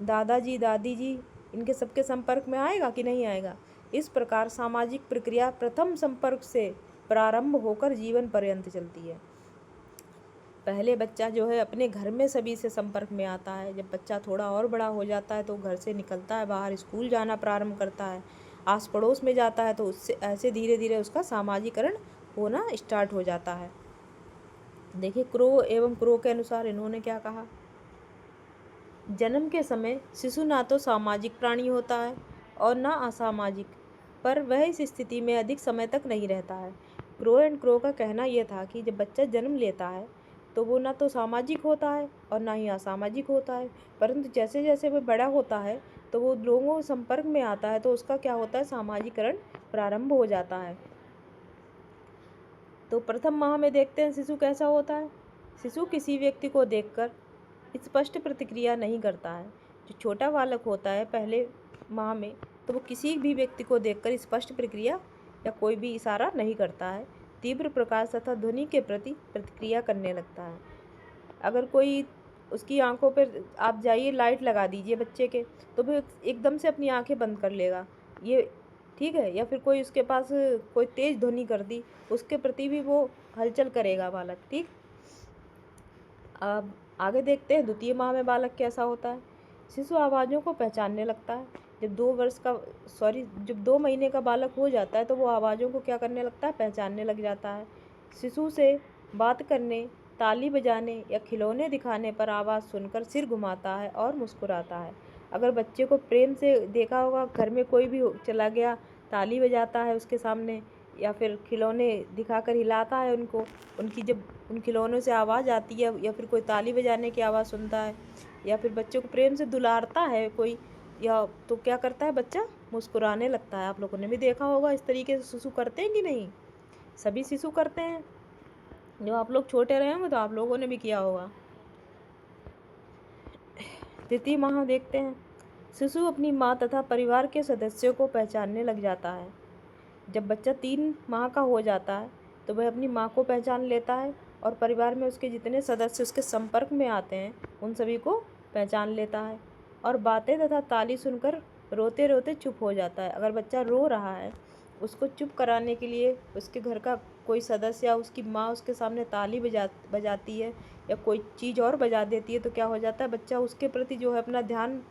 दादाजी दादी जी, इनके सबके संपर्क में आएगा कि नहीं आएगा। इस प्रकार सामाजिक प्रक्रिया प्रथम संपर्क से प्रारंभ होकर जीवन पर्यंत चलती है। पहले बच्चा जो है अपने घर में सभी से संपर्क में आता है, जब बच्चा थोड़ा और बड़ा हो जाता है तो घर से निकलता है, बाहर स्कूल जाना प्रारंभ करता है, आस पड़ोस में जाता है, तो उससे ऐसे धीरे धीरे उसका सामाजिकरण होना स्टार्ट हो जाता है। देखिए, क्रो के अनुसार इन्होंने क्या कहा। जन्म के समय शिशु ना तो सामाजिक प्राणी होता है और ना असामाजिक। पर वह इस स्थिति में अधिक समय तक नहीं रहता है। क्रो एंड क्रो का कहना यह था कि जब बच्चा जन्म लेता है तो वो ना तो सामाजिक होता है और ना ही असामाजिक होता है, परंतु जैसे जैसे वो बड़ा होता है तो वो लोगों के संपर्क में आता है तो उसका क्या होता है, सामाजिकरण प्रारंभ हो जाता है। तो प्रथम माह में देखते हैं शिशु कैसा होता है। शिशु किसी व्यक्ति को देखकर स्पष्ट प्रतिक्रिया नहीं करता है। जो छोटा बालक होता है पहले माह में, तो वो किसी भी व्यक्ति को देखकर स्पष्ट प्रक्रिया या कोई भी इशारा नहीं करता है। तीव्र प्रकाश तथा ध्वनि के प्रति प्रतिक्रिया करने लगता है। अगर कोई उसकी आंखों पर आप जाइए, लाइट लगा दीजिए बच्चे के, तो वो एकदम से अपनी आंखें बंद कर लेगा, ये ठीक है। या फिर कोई उसके पास कोई तेज ध्वनि कर दी, उसके प्रति भी वो हलचल करेगा बालक, ठीक। अब आगे देखते हैं द्वितीय माह में बालक कैसा होता है। शिशु आवाज़ों को पहचानने लगता है। जब 2 महीने का बालक हो जाता है तो वो आवाज़ों को क्या करने लगता है, पहचानने लग जाता है। शिशु से बात करने, ताली बजाने या खिलौने दिखाने पर आवाज़ सुनकर सिर घुमाता है और मुस्कुराता है। अगर बच्चे को प्रेम से देखा होगा, घर में कोई भी चला गया, ताली बजाता है उसके सामने या फिर खिलौने दिखाकर हिलाता है उनको, उनकी जब उन खिलौनों से आवाज़ आती है या फिर कोई ताली बजाने की आवाज़ सुनता है या फिर बच्चों को प्रेम से दुलारता है कोई, या तो क्या करता है, बच्चा मुस्कुराने लगता है। आप लोगों ने भी देखा होगा इस तरीके से शिशु करते हैं कि नहीं, सभी शिशु करते हैं। जब आप लोग छोटे रहे होंगे तो आप लोगों ने भी किया होगा। तृतीय माह देखते हैं। शिशु अपनी माँ तथा परिवार के सदस्यों को पहचानने लग जाता है। जब बच्चा 3 माह का हो जाता है तो वह अपनी माँ को पहचान लेता है और परिवार में उसके जितने सदस्य उसके संपर्क में आते हैं उन सभी को पहचान लेता है और बातें तथा ताली सुनकर रोते रोते चुप हो जाता है। अगर बच्चा रो रहा है, उसको चुप कराने के लिए उसके घर का कोई सदस्य या उसकी माँ उसके सामने ताली बजाती है या कोई चीज़ और बजा देती है तो क्या हो जाता है, बच्चा उसके प्रति जो है अपना ध्यान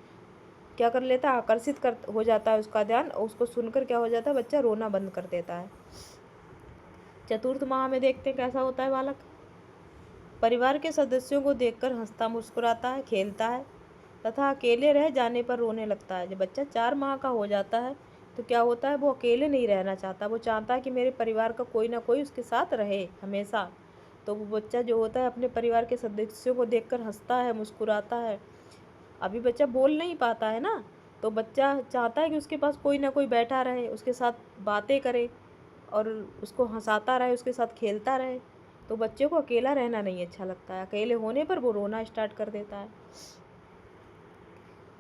क्या कर लेता है, आकर्षित कर हो जाता है उसका ध्यान, और उसको सुनकर क्या हो जाता है, बच्चा रोना बंद कर देता है। चतुर्थ माह में देखते हैं कैसा होता है बालक। परिवार के सदस्यों को देखकर हंसता मुस्कुराता है, खेलता है तथा अकेले रह जाने पर रोने लगता है। जब बच्चा 4 माह का हो जाता है तो क्या होता है, वो अकेले नहीं रहना चाहता, वो चाहता है कि मेरे परिवार का कोई ना कोई उसके साथ रहे हमेशा। तो वो बच्चा जो होता है अपने परिवार के सदस्यों को देखकर हंसता है, मुस्कुराता है। अभी बच्चा बोल नहीं पाता है ना, तो बच्चा चाहता है कि उसके पास कोई ना कोई बैठा रहे, उसके साथ बातें करे और उसको हंसाता रहे, उसके साथ खेलता रहे। तो बच्चे को अकेला रहना नहीं अच्छा लगता है, अकेले होने पर वो रोना स्टार्ट कर देता है।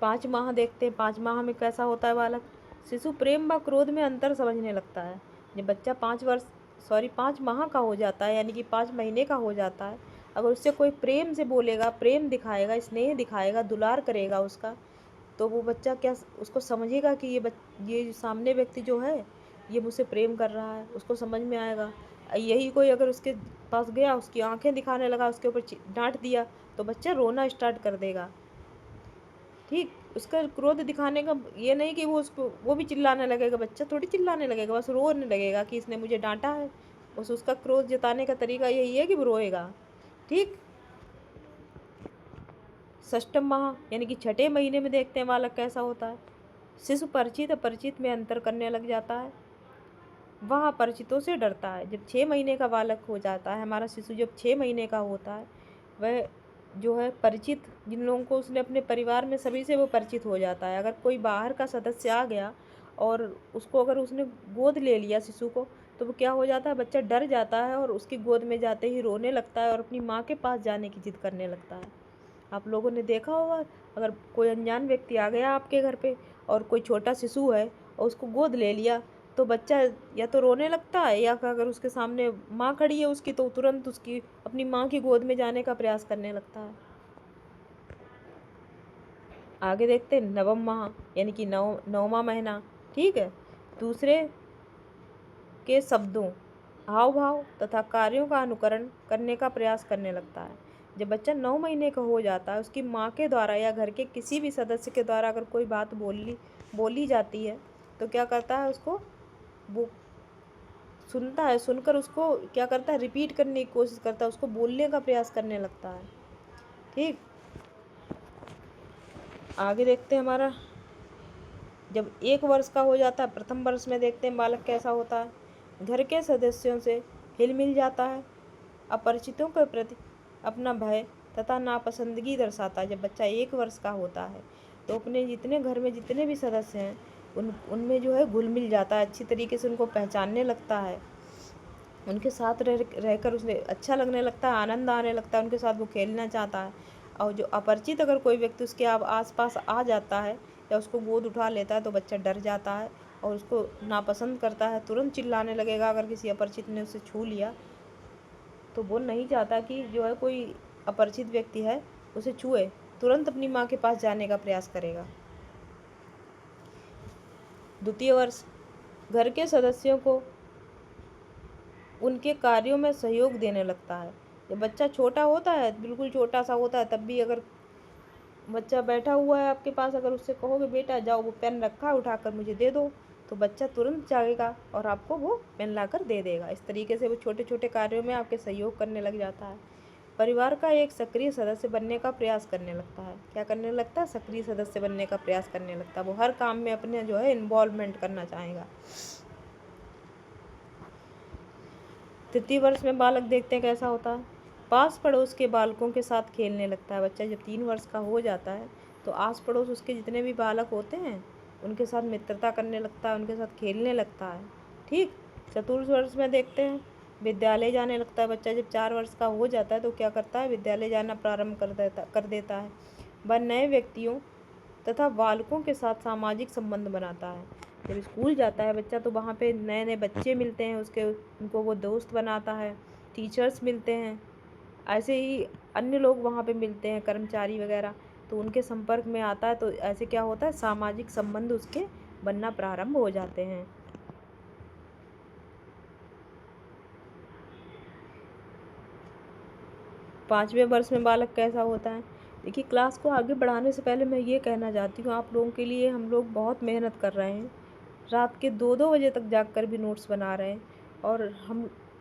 5 माह देखते हैं, 5 माह में कैसा होता है बालक। शिशु प्रेम व क्रोध में अंतर समझने लगता है। जब बच्चा 5 माह का हो जाता है, यानी कि 5 महीने का हो जाता है, अगर उससे कोई प्रेम से बोलेगा, प्रेम दिखाएगा, स्नेह दिखाएगा, दुलार करेगा उसका, तो वो बच्चा क्या उसको समझेगा कि ये सामने व्यक्ति जो है ये मुझसे प्रेम कर रहा है, उसको समझ में आएगा। यही कोई अगर उसके पास गया, उसकी आंखें दिखाने लगा, उसके ऊपर डांट दिया, तो बच्चा रोना स्टार्ट कर देगा, ठीक। उसका क्रोध दिखाने का ये नहीं कि वो भी चिल्लाने लगेगा, बच्चा थोड़ी चिल्लाने लगेगा, बस रोने लगेगा कि इसने मुझे डांटा है। बस उसका क्रोध जताने का तरीका यही है कि वो रोएगा, ठीक। षष्ठम माह यानी कि 6ठे महीने में देखते हैं बालक कैसा होता है। शिशु परिचित अपरिचित में अंतर करने लग जाता है, वह अपरिचितों से डरता है। जब 6 महीने का बालक हो जाता है हमारा शिशु, जब 6 महीने का होता है, वह जो है परिचित, जिन लोगों को उसने अपने परिवार में सभी से वो परिचित हो जाता है। अगर कोई बाहर का सदस्य आ गया और उसको अगर उसने गोद ले लिया शिशु को, तो वो क्या हो जाता है, बच्चा डर जाता है और उसकी गोद में जाते ही रोने लगता है और अपनी माँ के पास जाने की जिद करने लगता है। आप लोगों ने देखा होगा, अगर कोई अनजान व्यक्ति आ गया आपके घर पे और कोई छोटा शिशु है और उसको गोद ले लिया, तो बच्चा या तो रोने लगता है या अगर उसके सामने माँ खड़ी है उसकी, तो तुरंत उसकी अपनी माँ की गोद में जाने का प्रयास करने लगता है। आगे देखते हैं नवम माह यानी कि नौवां महीना, ठीक है। दूसरे के शब्दों, हाव भाव तथा कार्यों का अनुकरण करने का प्रयास करने लगता है। जब बच्चा 9 महीने का हो जाता है, उसकी माँ के द्वारा या घर के किसी भी सदस्य के द्वारा अगर कोई बात बोली जाती है, तो क्या करता है, उसको वो सुनता है, सुनकर उसको क्या करता है, रिपीट करने की कोशिश करता है, उसको बोलने का प्रयास करने लगता है, ठीक। आगे देखते हैं हमारा जब 1 वर्ष का हो जाता है, प्रथम वर्ष में देखते हैं बालक कैसा होता है, घर के सदस्यों से हिल मिल जाता है, अपरिचितों के प्रति अपना भय तथा नापसंदगी दर्शाता है। जब बच्चा 1 वर्ष का होता है तो अपने जितने घर में जितने भी सदस्य हैं उनमें जो है घुल मिल जाता है, अच्छी तरीके से उनको पहचानने लगता है, उनके साथ रहकर उसे अच्छा लगने लगता है, आनंद आने लगता है, उनके साथ वो खेलना चाहता है। और जो अपरिचित अगर कोई व्यक्ति उसके आस पास आ जाता है या उसको गोद उठा लेता है तो बच्चा डर जाता है और उसको नापसंद करता है, तुरंत चिल्लाने लगेगा। अगर किसी अपरिचित ने उसे छू लिया तो वो नहीं चाहता कि जो है कोई अपरिचित व्यक्ति है उसे छुए, तुरंत अपनी माँ के पास जाने का प्रयास करेगा। द्वितीय वर्ष, घर के सदस्यों को उनके कार्यों में सहयोग देने लगता है। जब बच्चा छोटा होता है, बिल्कुल छोटा सा होता है, तब भी अगर बच्चा बैठा हुआ है आपके पास, अगर उससे कहोगे बेटा जाओ वो पेन रखा है उठाकर मुझे दे दो, तो बच्चा तुरंत जाएगा और आपको वो पेन लाकर दे देगा। इस तरीके से वो छोटे छोटे कार्यों में आपके सहयोग करने लग जाता है। परिवार का एक सक्रिय सदस्य बनने का प्रयास करने लगता है। क्या करने लगता है? सक्रिय सदस्य बनने का प्रयास करने लगता है। वो हर काम में अपने जो है इन्वॉल्वमेंट करना चाहेगा। तृतीय वर्ष में बालक देखते हैं कैसा होता है, पास पड़ोस के बालकों के साथ खेलने लगता है। बच्चा जब 3 वर्ष का हो जाता है तो आस पड़ोस उसके जितने भी बालक होते हैं उनके साथ मित्रता करने लगता है, उनके साथ खेलने लगता है। ठीक। चतुर्थ वर्ष में देखते हैं विद्यालय जाने लगता है। बच्चा जब 4 वर्ष का हो जाता है तो क्या करता है? विद्यालय जाना प्रारंभ कर देता है। वह नए व्यक्तियों तथा बालकों के साथ सामाजिक संबंध बनाता है। जब स्कूल जाता है बच्चा तो वहाँ पे नए नए बच्चे मिलते हैं उनको वो दोस्त बनाता है, टीचर्स मिलते हैं, ऐसे ही अन्य लोग वहाँ पे मिलते हैं, कर्मचारी वगैरह, तो उनके संपर्क में आता है। तो ऐसे क्या होता है? सामाजिक संबंध उसके बनना प्रारंभ हो जाते हैं। पाँचवें वर्ष में बालक कैसा होता है? देखिए, क्लास को आगे बढ़ाने से पहले मैं ये कहना चाहती हूँ, आप लोगों के लिए हम लोग बहुत मेहनत कर रहे हैं, रात के 2-2 बजे तक जाग कर भी नोट्स बना रहे हैं। और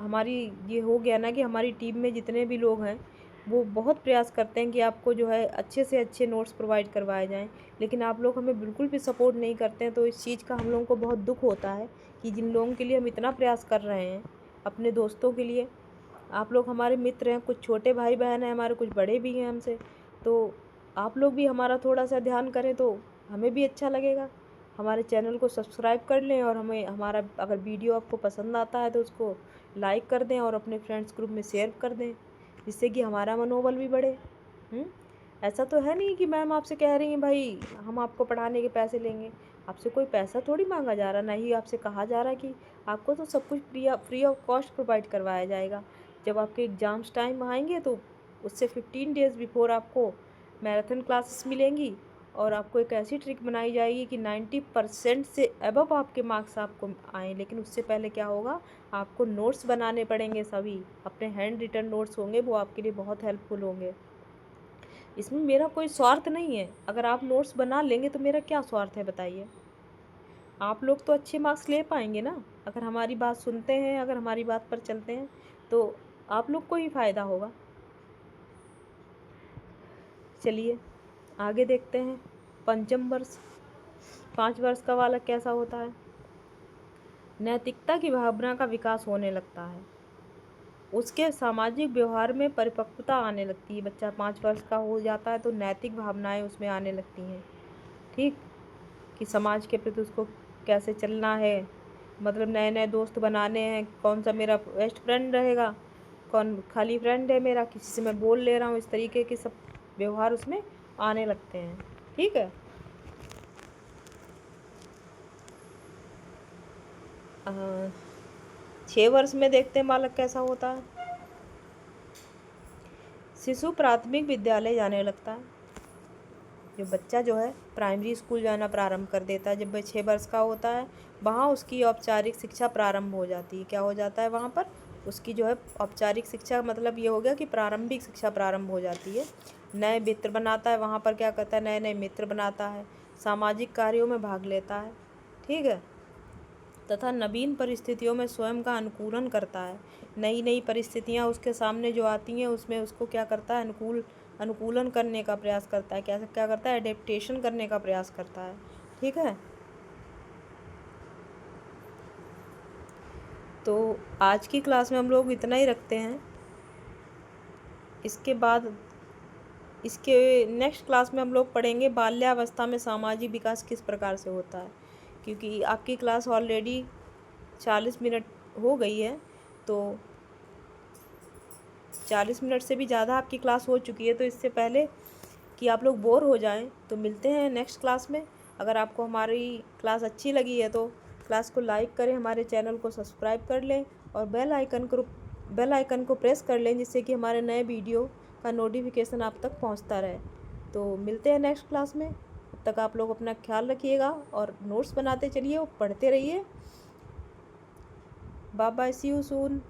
हमारी ये हो गया ना कि हमारी टीम में जितने भी लोग हैं वो बहुत प्रयास करते हैं कि आपको जो है अच्छे से अच्छे नोट्स प्रोवाइड करवाए जाएं, लेकिन आप लोग हमें बिल्कुल भी सपोर्ट नहीं करते हैं। तो इस चीज़ का हम लोगों को बहुत दुख होता है कि जिन लोगों के लिए हम इतना प्रयास कर रहे हैं, अपने दोस्तों के लिए, आप लोग हमारे मित्र हैं, कुछ छोटे भाई बहन हैं हमारे, कुछ बड़े भी हैं हमसे, तो आप लोग भी हमारा थोड़ा सा ध्यान करें तो हमें भी अच्छा लगेगा। हमारे चैनल को सब्सक्राइब कर लें और हमें हमारा अगर वीडियो आपको पसंद आता है तो उसको लाइक कर दें और अपने फ्रेंड्स ग्रुप में शेयर कर दें, जिससे कि हमारा मनोबल भी बढ़े। ऐसा तो है नहीं कि मैम आपसे कह रही हैं भाई हम आपको पढ़ाने के पैसे लेंगे, आपसे कोई पैसा थोड़ी मांगा जा रहा, ना ही आपसे कहा जा रहा कि आपको तो सब कुछ फ्री ऑफ कॉस्ट प्रोवाइड करवाया जाएगा। जब आपके एग्ज़ाम्स टाइम आएंगे तो उससे 15 डेज़ बिफोर आपको मैराथन क्लासेस मिलेंगी और आपको एक ऐसी ट्रिक बनाई जाएगी कि 90% से अबव आपके मार्क्स आपको आएँ। लेकिन उससे पहले क्या होगा? आपको नोट्स बनाने पड़ेंगे, सभी अपने हैंड रिटन नोट्स होंगे, वो आपके लिए बहुत हेल्पफुल होंगे। इसमें मेरा कोई स्वार्थ नहीं है। अगर आप नोट्स बना लेंगे तो मेरा क्या स्वार्थ है बताइए? आप लोग तो अच्छे मार्क्स ले पाएंगे ना, अगर हमारी बात सुनते हैं, अगर हमारी बात पर चलते हैं तो आप लोग को ही फ़ायदा होगा। चलिए आगे देखते हैं। पंचम वर्ष, 5 वर्ष का बालक कैसा होता है? नैतिकता की भावना का विकास होने लगता है, उसके सामाजिक व्यवहार में परिपक्वता आने लगती है। बच्चा 5 वर्ष का हो जाता है तो नैतिक भावनाएं उसमें आने लगती हैं। ठीक। कि समाज के प्रति उसको कैसे चलना है, मतलब नए नए दोस्त बनाने हैं, कौन सा मेरा बेस्ट फ्रेंड रहेगा, कौन खाली फ्रेंड है मेरा, किसी से मैं बोल ले रहा हूँ, इस तरीके के सब व्यवहार उसमें आने लगते हैं। ठीक है। 6 वर्ष में देखते हैं बालक कैसा होता है। शिशु प्राथमिक विद्यालय जाने लगता है। जो बच्चा जो है प्राइमरी स्कूल जाना प्रारंभ कर देता है जब वह 6 वर्ष का होता है। वहाँ उसकी औपचारिक शिक्षा प्रारंभ हो जाती है। क्या हो जाता है वहाँ पर? उसकी जो है औपचारिक शिक्षा, मतलब ये हो गया कि प्रारंभिक शिक्षा प्रारंभ हो जाती है। नए मित्र बनाता है, वहाँ पर क्या करता है? नए नए मित्र बनाता है, सामाजिक कार्यों में भाग लेता है। ठीक है। तथा नवीन परिस्थितियों में स्वयं का अनुकूलन करता है। नई नई परिस्थितियाँ उसके सामने जो आती हैं उसमें उसको क्या करता है? अनुकूलन करने का प्रयास करता है। क्या क्या करता है? एडेप्टेशन करने का प्रयास करता है। ठीक है। तो आज की क्लास में हम लोग इतना ही रखते हैं। इसके बाद इसके नेक्स्ट क्लास में हम लोग पढ़ेंगे बाल्यावस्था में सामाजिक विकास किस प्रकार से होता है, क्योंकि आपकी क्लास ऑलरेडी 40 मिनट हो गई है, तो 40 मिनट से भी ज़्यादा आपकी क्लास हो चुकी है। तो इससे पहले कि आप लोग बोर हो जाएं, तो मिलते हैं नेक्स्ट क्लास में। अगर आपको हमारी क्लास अच्छी लगी है तो क्लास को लाइक करें, हमारे चैनल को सब्सक्राइब कर लें और बेल आइकन को प्रेस कर लें, जिससे कि हमारे नए वीडियो का नोटिफिकेशन आप तक पहुंचता रहे। तो मिलते हैं नेक्स्ट क्लास में। तब तक आप लोग अपना ख्याल रखिएगा और नोट्स बनाते चलिए और पढ़ते रहिए। Bye bye, see you soon.